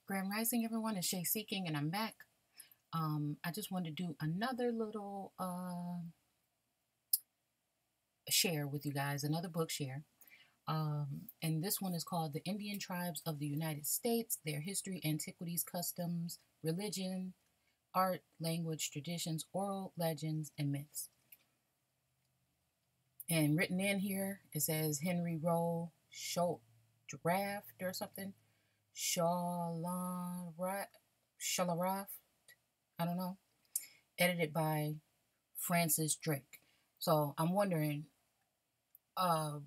Grand Rising, everyone. It's Shay Seeking, and I'm back. I just wanted to do another little share with you guys, another book share. And this one is called The Indian Tribes of the United States, Their History, Antiquities, Customs, Religion, Art, Language, Traditions, Oral Legends, and Myths. And written in here, it says Henry Rowe Draft or something. Shalaraft, I don't know. Edited by Francis Drake. So I'm wondering, I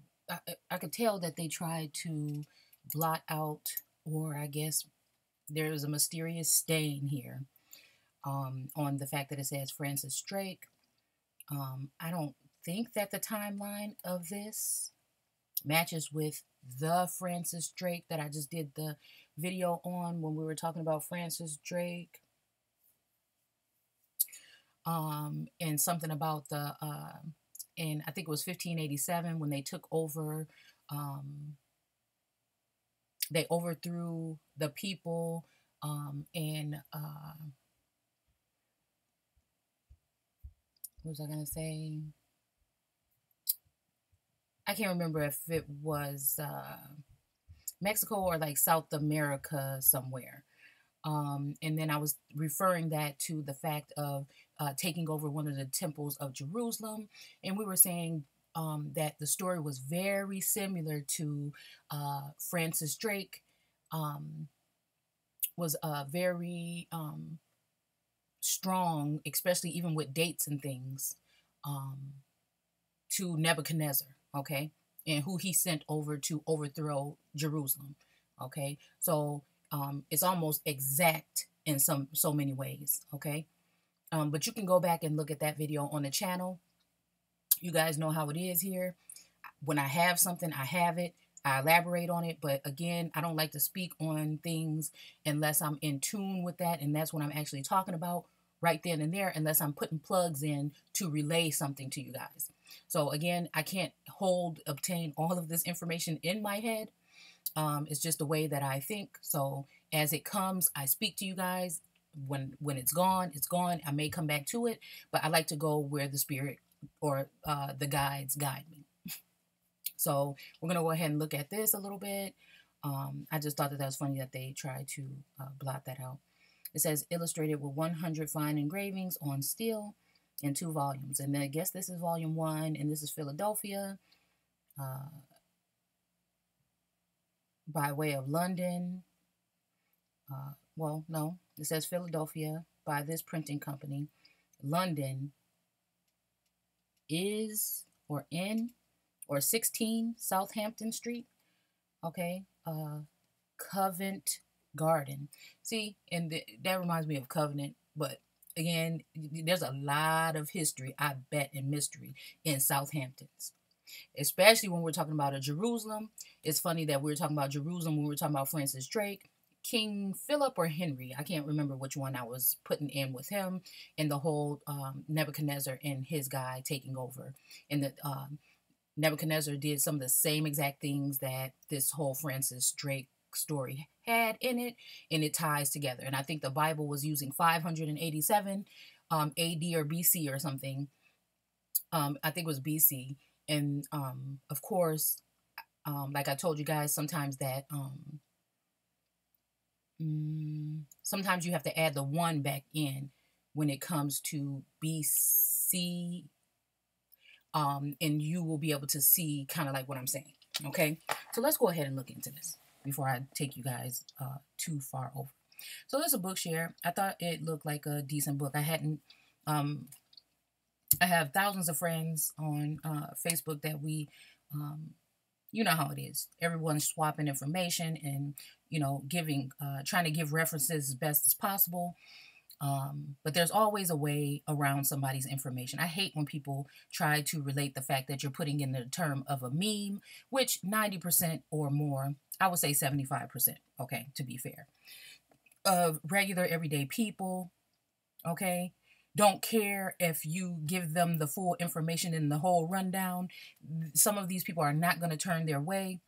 could tell that they tried to blot out, or I guess there's a mysterious stain here on the fact that it says Francis Drake. I don't think that the timeline of this matches with the Francis Drake that I just did the video on when we were talking about Francis Drake. And something about the, and I think it was 1587 when they took over, they overthrew the people, and, what was I going to say? I can't remember if it was Mexico or like South America somewhere. And then I was referring that to the fact of taking over one of the temples of Jerusalem. And we were saying that the story was very similar to Francis Drake, was very strong, especially even with dates and things, to Nebuchadnezzar. Okay, and who he sent over to overthrow Jerusalem. Okay, so it's almost exact in so many ways. Okay, but you can go back and look at that video on the channel. You guys know how it is here. When I have something, I have it. I elaborate on it, but again, I don't like to speak on things unless I'm in tune with that, and that's what I'm actually talking about right then and there, unless I'm putting plugs in to relay something to you guys. So again, I can't obtain all of this information in my head. It's just the way that I think. So as it comes, I speak to you guys. When it's gone, it's gone. I may come back to it, but I like to go where the spirit or the guides guide me. So we're going to go ahead and look at this a little bit. I just thought that was funny that they tried to blot that out. It says illustrated with 100 fine engravings on steel in 2 volumes. And then I guess this is volume 1, and this is Philadelphia, by way of London. Well, no, it says Philadelphia by this printing company. London is, or in, or 16 Southampton Street. Okay, Covent Garden. See, and that reminds me of Covenant, but again, there's a lot of history, I bet, and mystery in Southamptons, especially when we're talking about a Jerusalem. It's funny that we're talking about Jerusalem when we're talking about Francis Drake, King Philip or Henry. I can't remember which one I was putting in with him, and the whole Nebuchadnezzar and his guy taking over. And the Nebuchadnezzar did some of the same exact things that this whole Francis Drake story had in it, and it ties together. And I think the Bible was using 587 AD or BC or something. I think it was BC. And of course, like I told you guys, sometimes that sometimes you have to add the 1 back in when it comes to BC, and you will be able to see kind of like what I'm saying. Okay, so let's go ahead and look into this before I take you guys too far over. So this is a book share. I thought it looked like a decent book. I have thousands of friends on Facebook that we, you know how it is. Everyone's swapping information and, you know, trying to give references as best as possible. But there's always a way around somebody's information. I hate when people try to relate the fact that you're putting in the term of a meme, which 90% or more, I would say 75%, okay, to be fair, of regular everyday people, okay, don't care if you give them the full information and the whole rundown. Some of these people are not going to turn their way.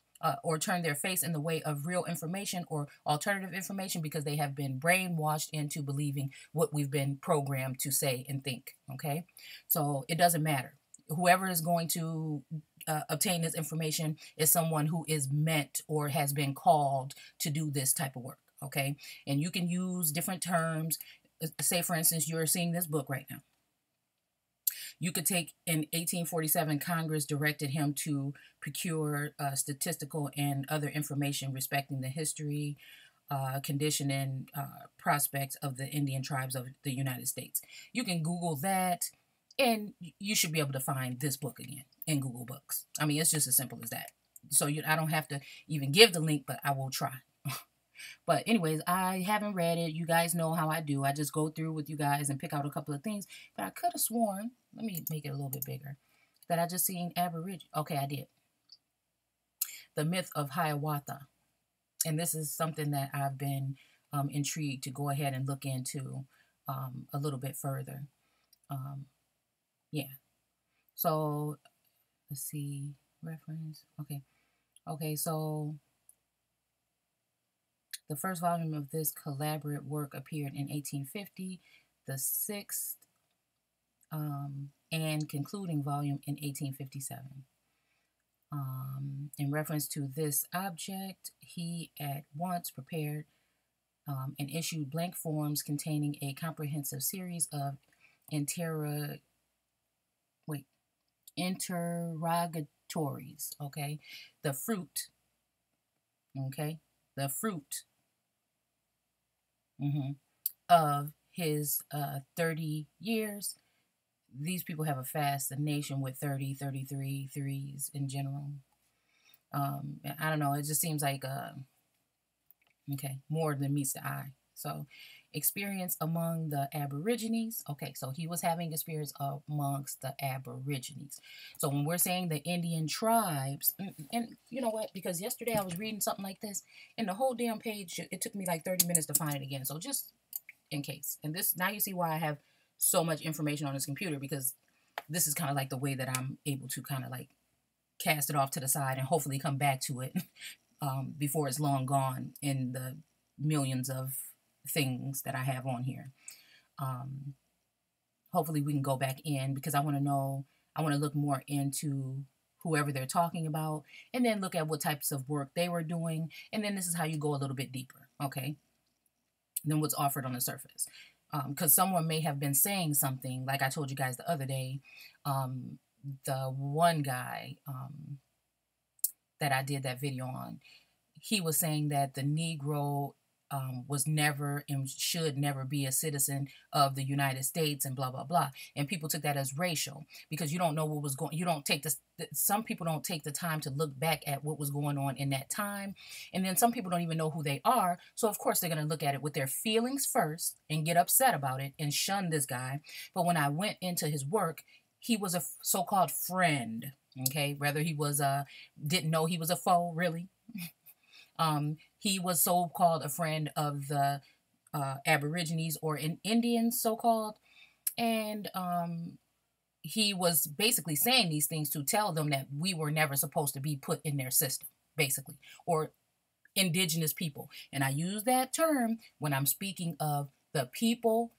or turn their face in the way of real information or alternative information because they have been brainwashed into believing what we've been programmed to say and think. Okay, so it doesn't matter. Whoever is going to obtain this information is someone who is meant or has been called to do this type of work. Okay, and you can use different terms. Say, for instance, you're seeing this book right now. You could take in 1847, Congress directed him to procure statistical and other information respecting the history, condition, and prospects of the Indian tribes of the United States. You can Google that, and you should be able to find this book again in Google Books. I mean, it's just as simple as that. So I don't have to even give the link, but I will try. But anyways, I haven't read it. You guys know how I do. I just go through with you guys and pick out a couple of things. But I could have sworn, let me make it a little bit bigger, that I just seen Aborigine. Okay, I did. The myth of Hiawatha. And this is something that I've been intrigued to go ahead and look into a little bit further. Yeah. So, let's see. Reference. Okay. Okay, so the first volume of this collaborative work appeared in 1850, the sixth and concluding volume in 1857. In reference to this object, he at once prepared and issued blank forms containing a comprehensive series of interrogatories. Okay, the fruit. Okay, the fruit of his 30 years. These people have a fascination with 30, 33 threes in general. I don't know. It just seems like, okay, more than meets the eye. So, experience among the Aborigines. Okay, so he was having experience amongst the Aborigines. So, when we're saying the Indian tribes, and you know what? Because yesterday I was reading something like this, and the whole damn page, it took me like 30 minutes to find it again. So, just in case. And this, now you see why I have so much information on this computer, because this is kind of like the way that I'm able to kind of like cast it off to the side and hopefully come back to it before it's long gone in the millions of things that I have on here. Hopefully we can go back in, because I want to know, I want to look more into whoever they're talking about, and then look at what types of work they were doing, and then this is how you go a little bit deeper, okay, than what's offered on the surface. Because someone may have been saying something, like I told you guys the other day, the one guy that I did that video on, he was saying that the Negro was never and should never be a citizen of the United States and blah, blah, blah. And people took that as racial, because you don't know what was going, you don't take this, some people don't take the time to look back at what was going on in that time. And then some people don't even know who they are. So of course they're going to look at it with their feelings first and get upset about it and shun this guy. But when I went into his work, he was a so-called friend. Okay. Whether he was, didn't know he was a foe, really. He was so-called a friend of the Aborigines, or Indians, so-called. And he was basically saying these things to tell them that we were never supposed to be put in their system, basically, or indigenous people. And I use that term when I'm speaking of the people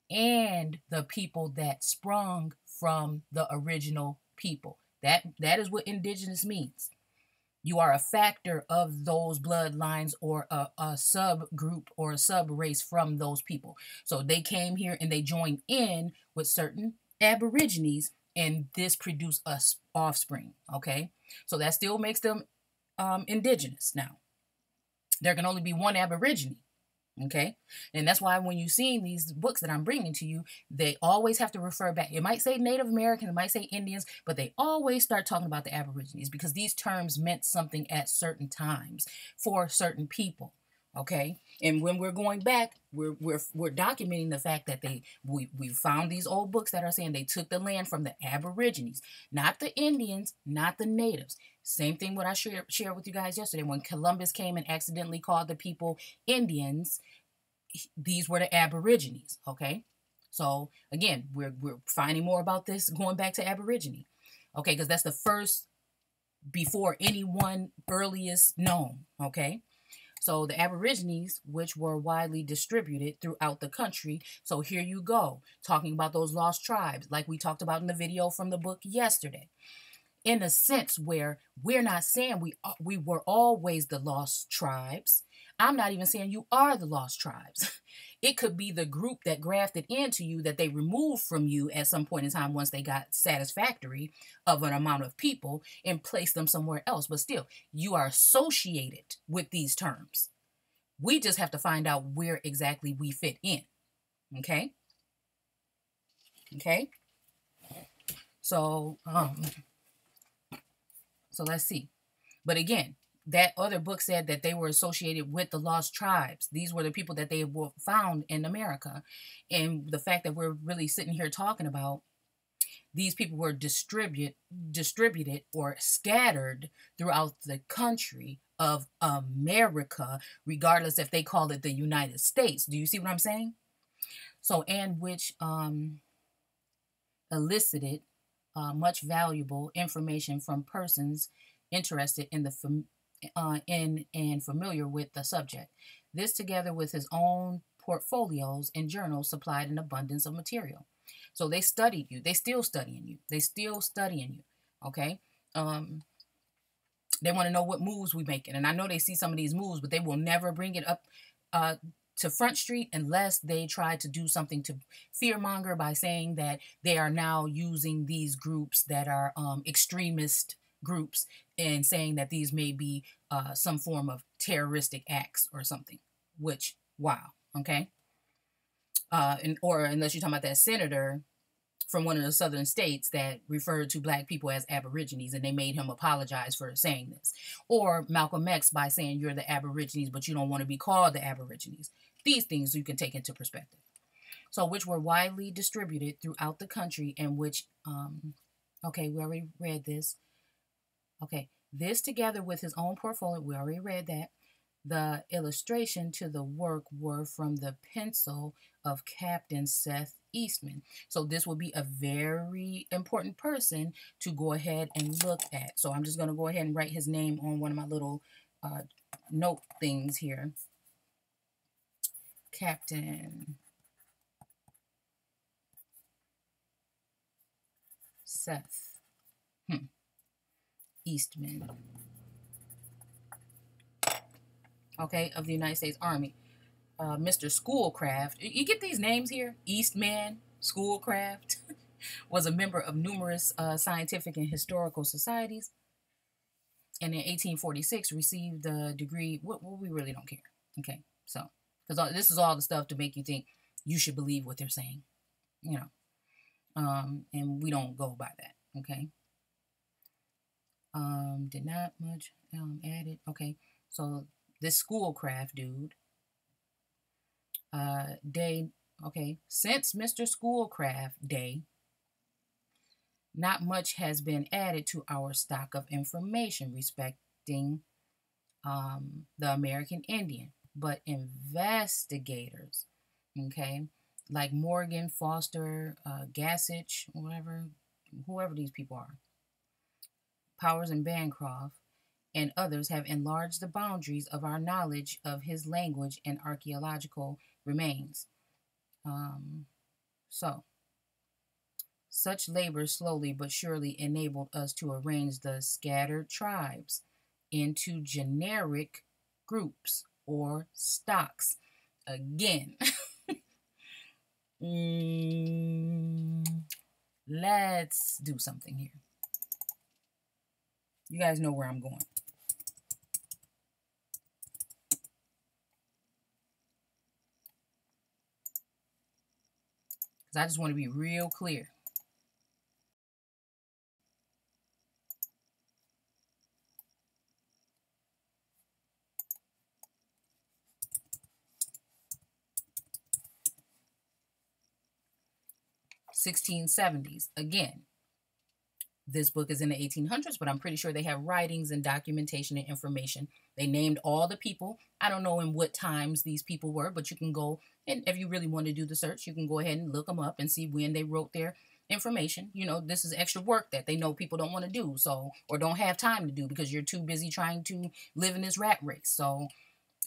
and the people that sprung from the original people. That is what indigenous means. You are a factor of those bloodlines, or a subgroup or a sub-race from those people. So they came here and they joined in with certain Aborigines, and this produced a offspring, okay? So that still makes them indigenous. Now, there can only be one Aborigine, okay? And that's why when you see these books that I'm bringing to you, they always have to refer back. It might say Native Americans, it might say Indians, but they always start talking about the Aborigines, because these terms meant something at certain times for certain people, okay? And when we're going back, we're documenting the fact that we found these old books that are saying they took the land from the Aborigines, not the Indians, not the natives. Same thing what I shared with you guys yesterday. When Columbus came and accidentally called the people Indians, these were the Aborigines, okay? So, again, we're finding more about this going back to Aborigine, okay? Because that's the first before anyone earliest known, okay? So the Aborigines, which were widely distributed throughout the country. So here you go, talking about those lost tribes, like we talked about in the video from the book yesterday. In a sense where we're not saying we were always the lost tribes. I'm not even saying you are the lost tribes. It could be the group that grafted into you that they removed from you at some point in time once they got satisfactory of an amount of people and placed them somewhere else. But still, you are associated with these terms. We just have to find out where exactly we fit in. Okay? Okay? So let's see. But again, that other book said that they were associated with the lost tribes. These were the people that they were found in America. And the fact that we're really sitting here talking about these people were distributed or scattered throughout the country of America, regardless if they called it the United States. Do you see what I'm saying? So, and which elicited much valuable information from persons interested in the and familiar with the subject. This, together with his own portfolios and journals, supplied an abundance of material. So they studied you. They still studying you. They still studying you. Okay. They want to know what moves we making, and I know they see some of these moves, but they will never bring it up to Front Street unless they try to do something to fearmonger by saying that they are now using these groups that are extremist groups and saying that these may be some form of terroristic acts or something, which, wow, okay? Or unless you're talking about that senator from one of the southern states that referred to black people as Aborigines, and they made him apologize for saying this. Or Malcolm X by saying you're the Aborigines, but you don't want to be called the Aborigines. These things you can take into perspective. So, which were widely distributed throughout the country, and which, okay, we already read this. Okay, this together with his own portfolio, we already read that. The illustration to the work were from the pencil of Captain Seth Eastman. So this will be a very important person to go ahead and look at. So I'm just going to go ahead and write his name on one of my little note things here. Captain Seth Eastman. Okay, of the United States Army. Mr. Schoolcraft, you get these names here, Eastman, Schoolcraft, was a member of numerous scientific and historical societies, and in 1846 received the degree, we really don't care, okay, so, because this is all the stuff to make you think you should believe what they're saying, you know, and we don't go by that, okay. Did not much added, okay, so this Schoolcraft dude, day, okay, since Mr. Schoolcraft Day, not much has been added to our stock of information respecting the American Indian, but investigators, okay, like Morgan, Foster, Gassich, whoever these people are, Powers and Bancroft, and others have enlarged the boundaries of our knowledge of his language and archaeological remains. So, such labor slowly but surely enabled us to arrange the scattered tribes into generic groups or stocks. Again, let's do something here. You guys know where I'm going. Because I just want to be real clear. (1670s) again. This book is in the 1800s, but I'm pretty sure they have writings and documentation and information. They named all the people. I don't know in what times these people were, but you can go, and if you really want to do the search, you can go ahead and look them up and see when they wrote their information. You know, this is extra work that they know people don't want to do, so, or don't have time to do because you're too busy trying to live in this rat race. So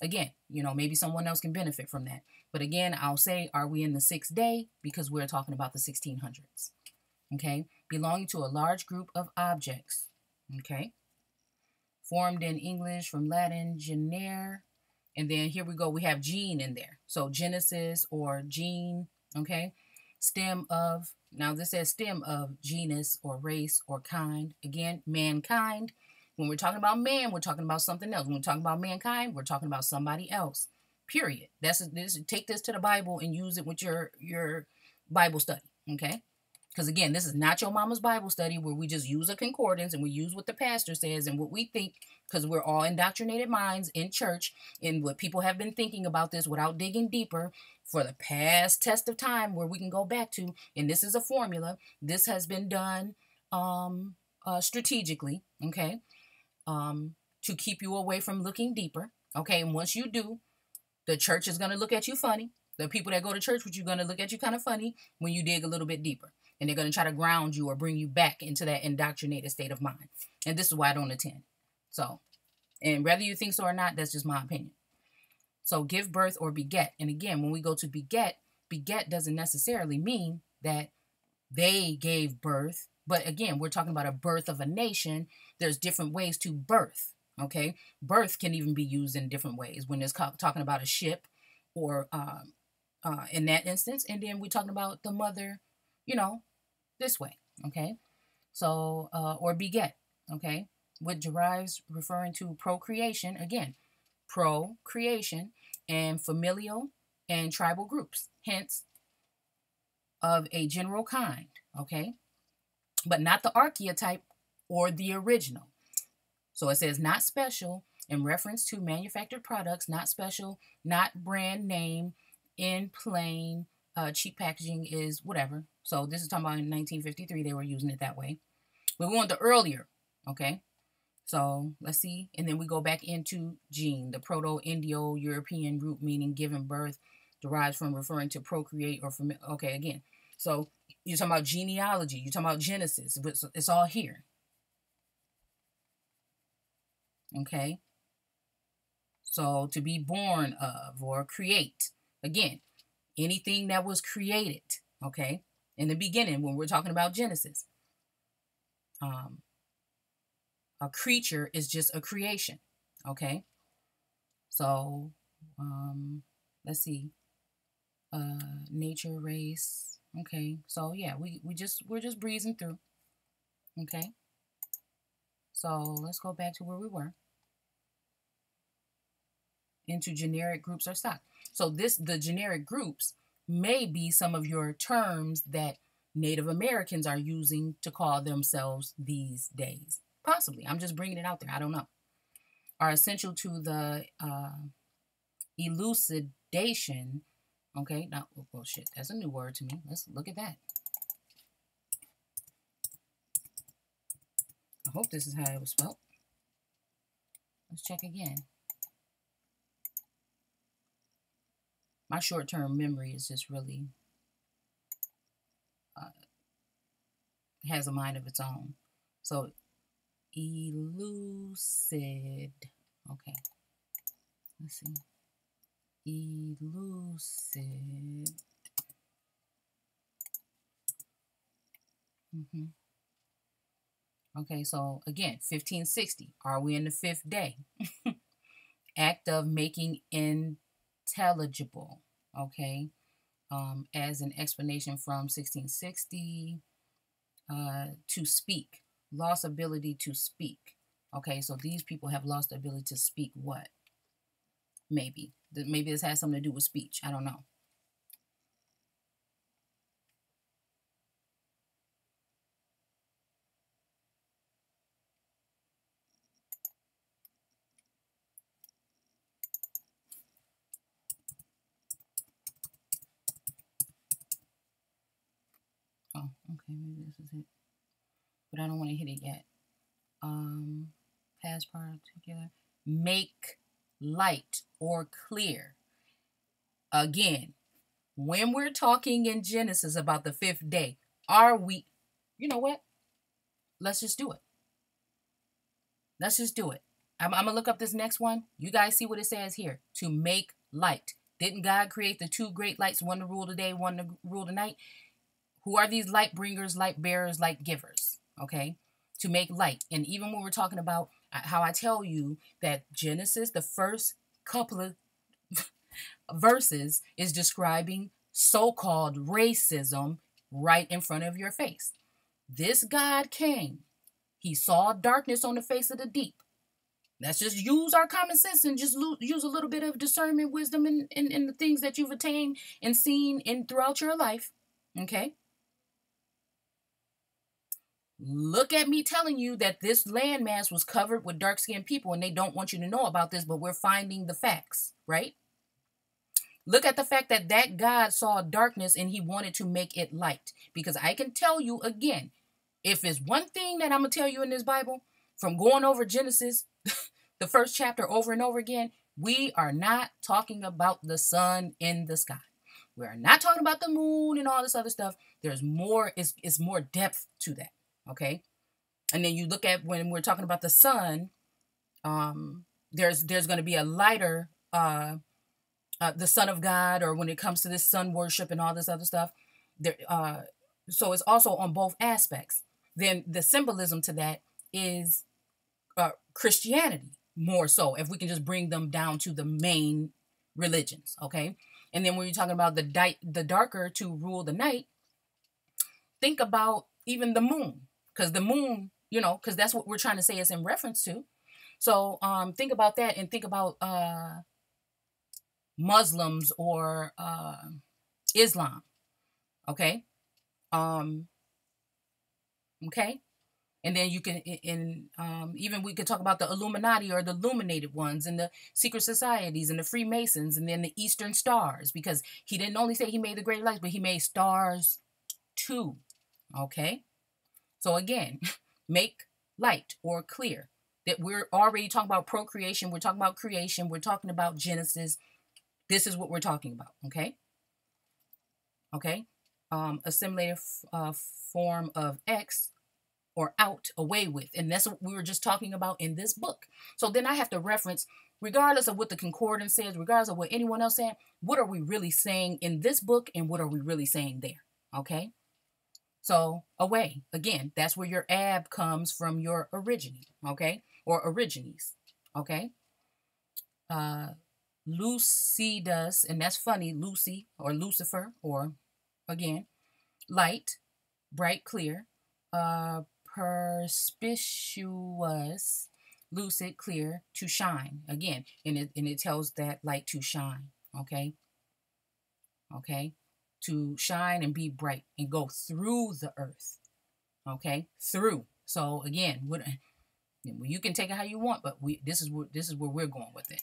again, you know, maybe someone else can benefit from that. But again, I'll say, are we in the 6th day? Because we're talking about the 1600s. Okay, belonging to a large group of objects. Okay, formed in English from Latin genere. And then here we go, we have gene in there. So Genesis or gene, okay? Stem of, now this says stem of genus or race or kind. Again, mankind. When we're talking about man, we're talking about something else. When we're talking about mankind, we're talking about somebody else. Period. Take this to the Bible and use it with your Bible study, okay? Because again, this is not your mama's Bible study where we just use a concordance and we use what the pastor says and what we think, because we're all indoctrinated minds in church and what people have been thinking about this without digging deeper for the past test of time where we can go back to. And this is a formula. This has been done strategically, okay, to keep you away from looking deeper, okay? And once you do, the church is going to look at you funny. The people that go to church with you are going to look at you kind of funny when you dig a little bit deeper. And they're going to try to ground you or bring you back into that indoctrinated state of mind. And this is why I don't attend. So, and whether you think so or not, that's just my opinion. So give birth or beget. And again, when we go to beget, beget doesn't necessarily mean that they gave birth. But again, we're talking about a birth of a nation. There's different ways to birth. Okay. Birth can even be used in different ways when it's talking about a ship or in that instance. And then we're talking about the mother, you know, this way, okay? So, or beget, okay? Which derives referring to procreation, again, procreation and familial and tribal groups, hence of a general kind, okay? But not the archetype or the original. So it says not special in reference to manufactured products, not special, not brand name, in plain, cheap packaging is whatever. So this is talking about in 1953, they were using it that way. But we want the earlier, okay? So let's see. And then we go back into gene, the Proto-Indo-European root meaning given birth, derives from referring to procreate or from, okay, again. So you're talking about genealogy, you're talking about Genesis, it's all here. Okay? So to be born of or create, again, anything that was created, okay? In the beginning, when we're talking about Genesis, a creature is just a creation, okay? So, let's see, nature, race, okay? So yeah, we're just breezing through, okay? So let's go back to where we were. Into generic groups or stock. So the generic groups may be some of your terms that Native Americans are using to call themselves these days. Possibly. I'm just bringing it out there. I don't know. Are essential to the elucidation. Okay. Now, oh shit. That's a new word to me. Let's look at that. I hope this is how it was spelled. Let's check again. My short-term memory is just really has a mind of its own. So, elucid. Okay. Let's see. Elucid. Okay, so again, 1560. Are we in the 5th day? Act of making intelligible. Okay. As an explanation from 1660. To speak. Lost ability to speak. Okay, so these people have lost the ability to speak what? Maybe. Maybe this has something to do with speech. I don't know. Oh, okay, maybe this is it. But I don't want to hit it yet. Past particular. Make light or clear. Again, when we're talking in Genesis about the 5th day, Are we, you know what? Let's just do it. Let's just do it. I'm going to look up this next one. You guys see what it says here. To make light. Didn't God create the two great lights, one to rule the day, one to rule the night? Who are these light bringers, light bearers, light givers? Okay? To make light. And even when we're talking about how I tell you that Genesis, the first couple of verses, is describing so-called racism right in front of your face. This God came. He saw darkness on the face of the deep. Let's just use our common sense and just use a little bit of discernment, wisdom, in the things that you've attained and seen throughout your life. Okay? Look at me telling you that this landmass was covered with dark-skinned people, and they don't want you to know about this, but we're finding the facts, right? Look at the fact that God saw darkness and he wanted to make it light. Because I can tell you again, if it's one thing that I'm going to tell you in this Bible, from going over Genesis, the first chapter over and over again, we are not talking about the sun in the sky. We are not talking about the moon and all this other stuff. There's more, it's more depth to that, okay? And then you look at when we're talking about the sun, there's going to be a lighter, the Son of God, or when it comes to this sun worship and all this other stuff. There, so it's also on both aspects. Then the symbolism to that is Christianity, more so, if we can just bring them down to the main religions, okay? And then when you're talking about the darker to rule the night, think about even the moon, because the moon, you know, because that's what we're trying to say it's in reference to. So think about that, and think about Muslims or Islam, okay? Okay? And then you can, even we could talk about the Illuminati or the illuminated ones and the secret societies and the Freemasons and then the Eastern Stars, because he didn't only say he made the great lights, but he made stars too, okay? So again, make light or clear. That we're already talking about procreation, we're talking about creation, we're talking about Genesis. This is what we're talking about, okay? Okay? Assimilated form of X, or out, away with. And that's what we were just talking about in this book. So then I have to reference, regardless of what the concordance says, regardless of what anyone else said, what are we really saying in this book and what are we really saying there? Okay? So away, again, that's where your ab comes from, your origine, okay? Or origines, okay? Lucidus, and that's funny, Lucy or Lucifer, or again, light, bright, clear, perspicuous, lucid, clear, to shine. Again, and it tells that light to shine, okay? Okay? To shine and be bright and go through the earth, okay? Through. So again, you can take it how you want, but this is where we're going with it.